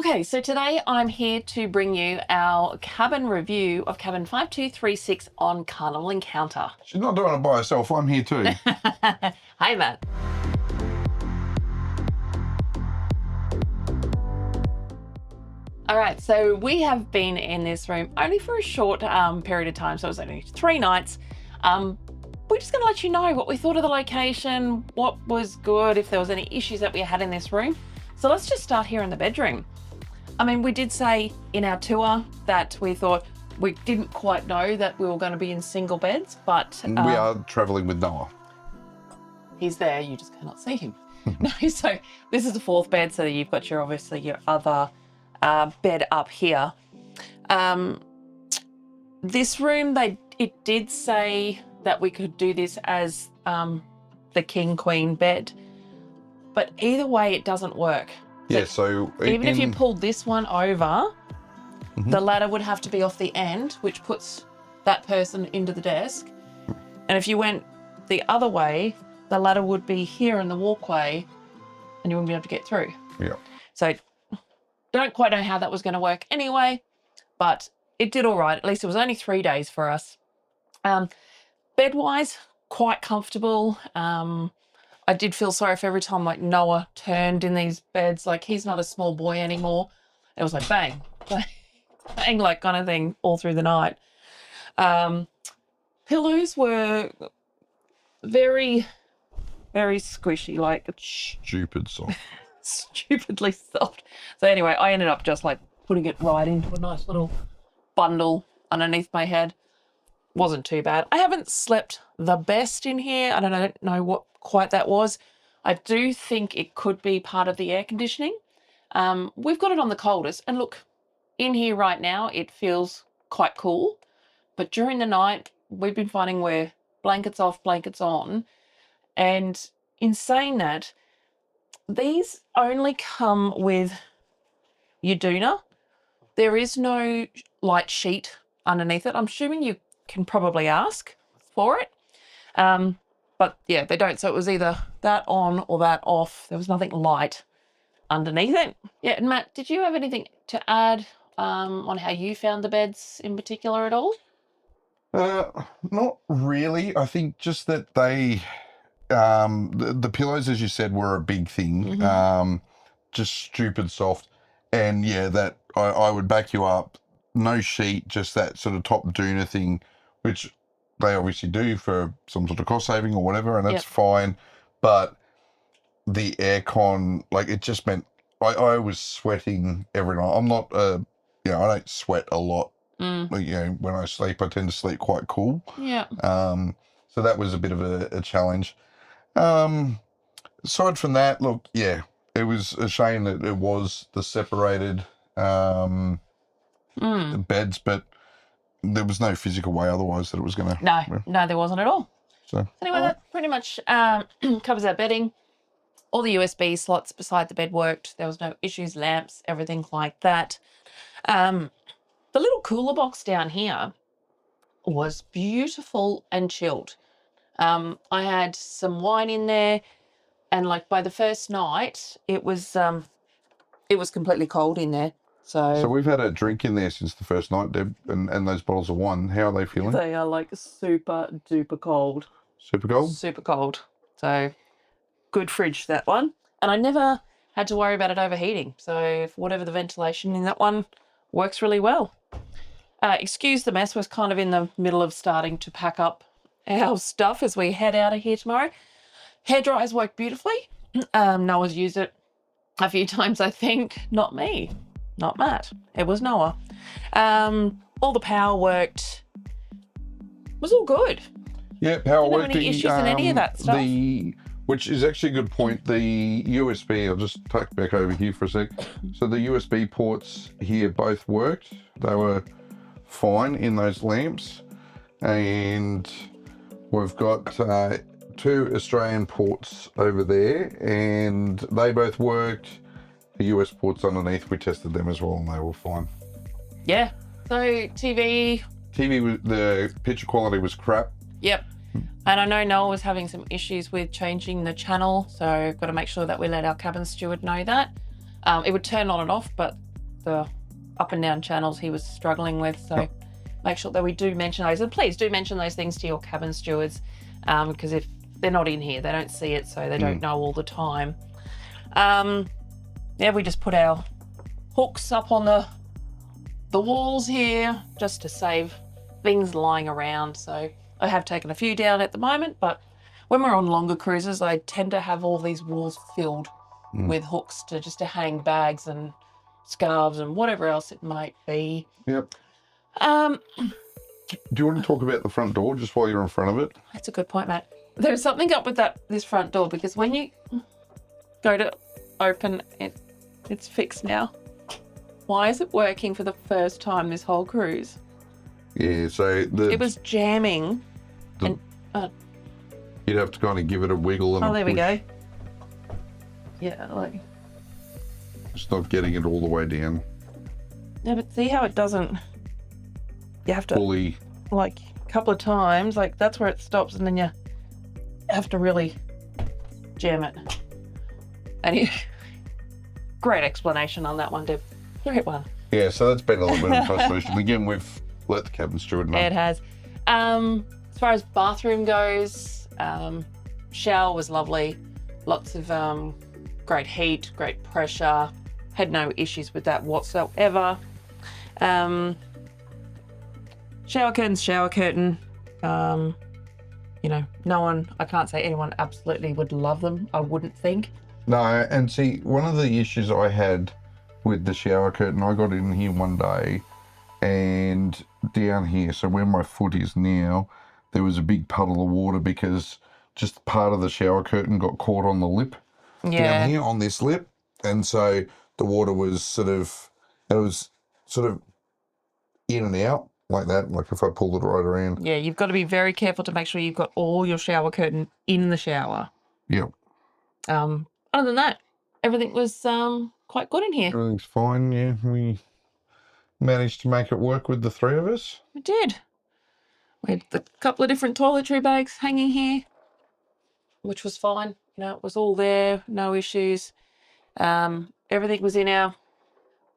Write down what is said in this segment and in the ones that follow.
Okay, so today I'm here to bring you our cabin review of cabin 5236 on Carnival Encounter. She's not doing it by herself. I'm here too. Hi, Matt. All right, so we have been in this room only for a short period of time, so it was only 3 nights. We're just going to let you know what we thought of the location, what was good, if there was any issues that we had in this room. So let's just start here in the bedroom. I mean, we did say in our tour that we thought we didn't quite know that we were going to be in single beds, but... we are travelling with Noah. He's there, you just cannot see him. No, so this is the 4th bed, so you've got your, obviously, your other bed up here. This room, it did say that we could do this as the king-queen bed, but either way, it doesn't work. Yeah, so even if you pulled this one over, the ladder would have to be off the end, which puts that person into the desk. And if you went the other way, the ladder would be here in the walkway and you wouldn't be able to get through. Yeah. So don't quite know how that was going to work anyway, but it did all right. At least it was only 3 days for us. Bed-wise, quite comfortable. I did feel sorry for every time like Noah turned in these beds, like he's not a small boy anymore. It was like bang, bang, bang, like kind of thing all through the night. Pillows were very, very squishy, like stupid soft. Stupidly soft. So anyway, I ended up just like putting it right into a nice little bundle underneath my head. Wasn't too bad. I haven't slept the best in here. I don't know what quite that was. I do think it could be part of the air conditioning. We've got it on the coldest, and look, in here right now it feels quite cool, but during the night we've been finding we're blankets off, blankets on, and in saying that, these only come with your doona. There is no light sheet underneath it. I'm assuming you can probably ask for it. But yeah, they don't. So it was either that on or that off. There was nothing light underneath it. Yeah, and Matt, did you have anything to add on how you found the beds in particular at all? Not really. I think just that they, the pillows, as you said, were a big thing. Just stupid soft. And yeah, that I would back you up. No sheet, just that sort of top doona thing, which they obviously do for some sort of cost saving or whatever, and that's fine. But the aircon, like, it just meant I was sweating every night. I'm not, I don't sweat a lot. Like, when I sleep, I tend to sleep quite cool. Yeah. So that was a bit of a challenge. Aside from that, look, yeah, it was a shame that it was the separated beds, but there was no physical way otherwise that it was going to... No, there wasn't at all. So anyway, that pretty much covers our bedding. All the USB slots beside the bed worked. There was no issues, lamps, everything like that. The little cooler box down here was beautiful and chilled. I had some wine in there, and like by the first night, it was completely cold in there. So we've had a drink in there since the first night, Deb, and those bottles of wine. How are they feeling? They are like super duper cold. Super cold? Super cold. So good fridge, that one. And I never had to worry about it overheating. So whatever the ventilation in that one works really well. Excuse the mess. We're kind of in the middle of starting to pack up our stuff as we head out of here tomorrow. Hairdryers work beautifully. Noah's used it a few times, I think. Not me. Not Matt. It was Noah. All the power worked. It was all good. Yeah, power worked. Didn't have any issues in any of that stuff. Which is actually a good point. The USB, I'll just tuck back over here for a sec. So the USB ports here both worked. They were fine in those lamps. And we've got 2 Australian ports over there, and they both worked. The US ports underneath, we tested them as well, and they were fine. Yeah. So TV, the picture quality was crap. Yep. And I know Noel was having some issues with changing the channel, so got to make sure that we let our cabin steward know that. It would turn on and off, but the up and down channels he was struggling with. So make sure that we do mention those. And please do mention those things to your cabin stewards, because if they're not in here, they don't see it, so they don't know all the time. Yeah, we just put our hooks up on the walls here just to save things lying around. So I have taken a few down at the moment, but when we're on longer cruises, I tend to have all these walls filled with hooks to hang bags and scarves and whatever else it might be. Yep. Do you want to talk about the front door just while you're in front of it? That's a good point, Matt. There's something up with this front door, because when you go to open it, it's fixed now. Why is it working for the first time this whole cruise? Yeah, so it was jamming. You'd have to kind of give it a wiggle and there we go. Yeah, like... It's not getting it all the way down. Yeah, but see how it doesn't... You have to... Fully... Like, a couple of times, like, that's where it stops, and then you have to really jam it. And great explanation on that one, Deb. Great one. Yeah, so that's been a little bit of frustration. Again, we've let the cabin steward know. It has. As far as bathroom goes, shower was lovely. Lots of great heat, great pressure. Had no issues with that whatsoever. Shower curtain. You know, no one, I can't say anyone absolutely would love them. I wouldn't think. No, and see, one of the issues I had with the shower curtain, I got in here one day and down here, so where my foot is now, there was a big puddle of water because just part of the shower curtain got caught on the lip down here, on this lip. And so the water was sort of in and out like that, like if I pulled it right around. Yeah, you've got to be very careful to make sure you've got all your shower curtain in the shower. Yep. Other than that, everything was quite good in here. Everything's fine, yeah. We managed to make it work with the three of us. We did. We had a couple of different toiletry bags hanging here, which was fine. You know, it was all there, no issues. Everything was in our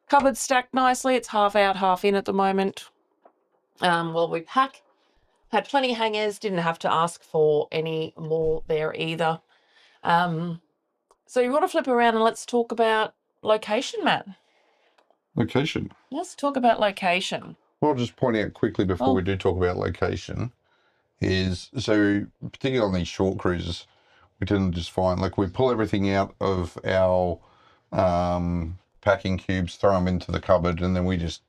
cupboard stacked nicely. It's half out, half in at the moment. While we pack, had plenty of hangers, didn't have to ask for any more there either. So you want to flip around and let's talk about location, Matt. Location? Let's talk about location. Well, I'll just point out quickly before we do talk about location is, so particularly on these short cruises, we tend to just find, like, we pull everything out of our packing cubes, throw them into the cupboard, and then we just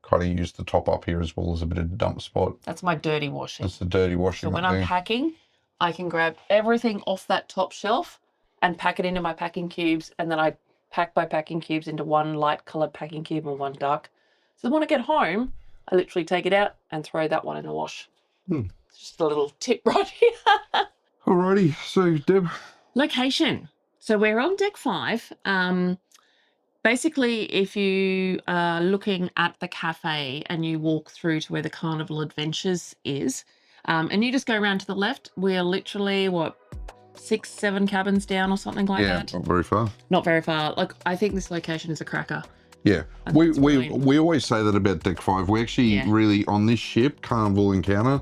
kind of use the top up here as well as a bit of a dump spot. That's my dirty washing. That's the dirty washing. So when I'm packing, I can grab everything off that top shelf and pack it into my packing cubes, and then I pack my packing cubes into one light coloured packing cube and one dark. So when I get home, I literally take it out and throw that one in the wash. It's just a little tip right here. Alrighty, so Deb. Location. So we're on deck 5. Basically, if you are looking at the cafe and you walk through to where the Carnival Adventures is, and you just go around to the left, we're literally, 6-7 cabins down or something like that? Yeah, not very far. Not very far. Like, I think this location is a cracker. Yeah, we always say that about deck 5. We actually really, on this ship, Carnival Encounter,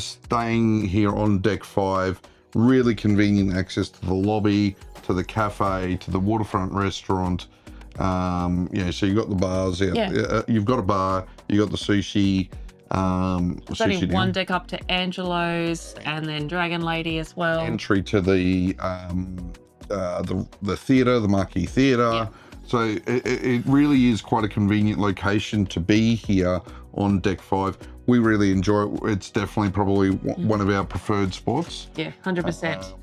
staying here on deck 5, really convenient access to the lobby, to the cafe, to the waterfront restaurant. So you've got the bars out. You've got a bar, you've got the sushi. There's only one deck up to Angelo's and then Dragon Lady as well. Entry to the theatre, the Marquee Theatre. Yeah. So it really is quite a convenient location to be here on deck 5. We really enjoy it. It's definitely probably one of our preferred spots. Yeah, 100%.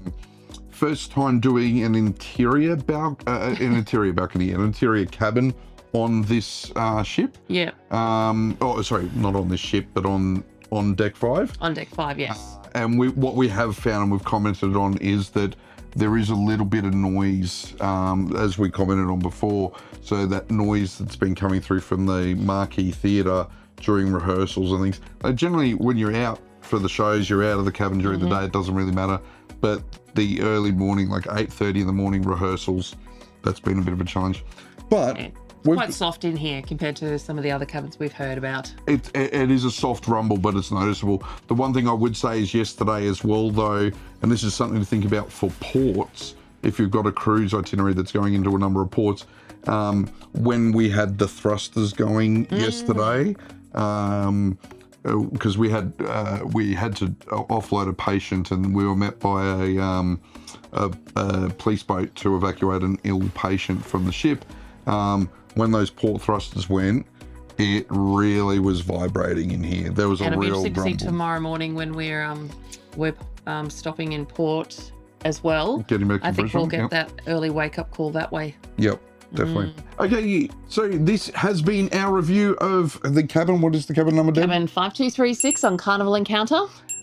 First time doing an interior balcony, an interior cabin on this ship. Yeah. Sorry, not on this ship, but on deck 5. On deck 5, yes. And what we have found and we've commented on is that there is a little bit of noise, as we commented on before. So that noise that's been coming through from the Marquee Theatre during rehearsals and things. Generally, when you're out for the shows, you're out of the cabin during the day, it doesn't really matter. But the early morning, like 8:30 in the morning rehearsals, that's been a bit of a challenge. But Quite soft in here compared to some of the other cabins we've heard about. It is a soft rumble, but it's noticeable. The one thing I would say is yesterday as well, though, and this is something to think about for ports, if you've got a cruise itinerary that's going into a number of ports, when we had the thrusters going yesterday, because we had to offload a patient, and we were met by a police boat to evacuate an ill patient from the ship. When those port thrusters went, it really was vibrating in here. There was a real And it'll be interesting grumble. tomorrow morning when we're stopping in port as well. Getting back to I think Brisbane, we'll get yep. that early wake-up call that way. Yep, definitely. Okay, so this has been our review of the cabin. What is the cabin number, Deb? Cabin 5236 on Carnival Encounter.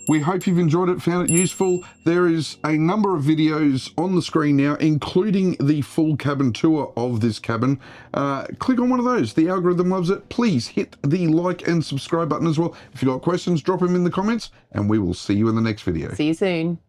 We hope you've enjoyed it, found it useful. There is a number of videos on the screen now, including the full cabin tour of this cabin. Click on one of those. The algorithm loves it. Please hit the like and subscribe button as well. If you've got questions, drop them in the comments, and we will see you in the next video. See you soon.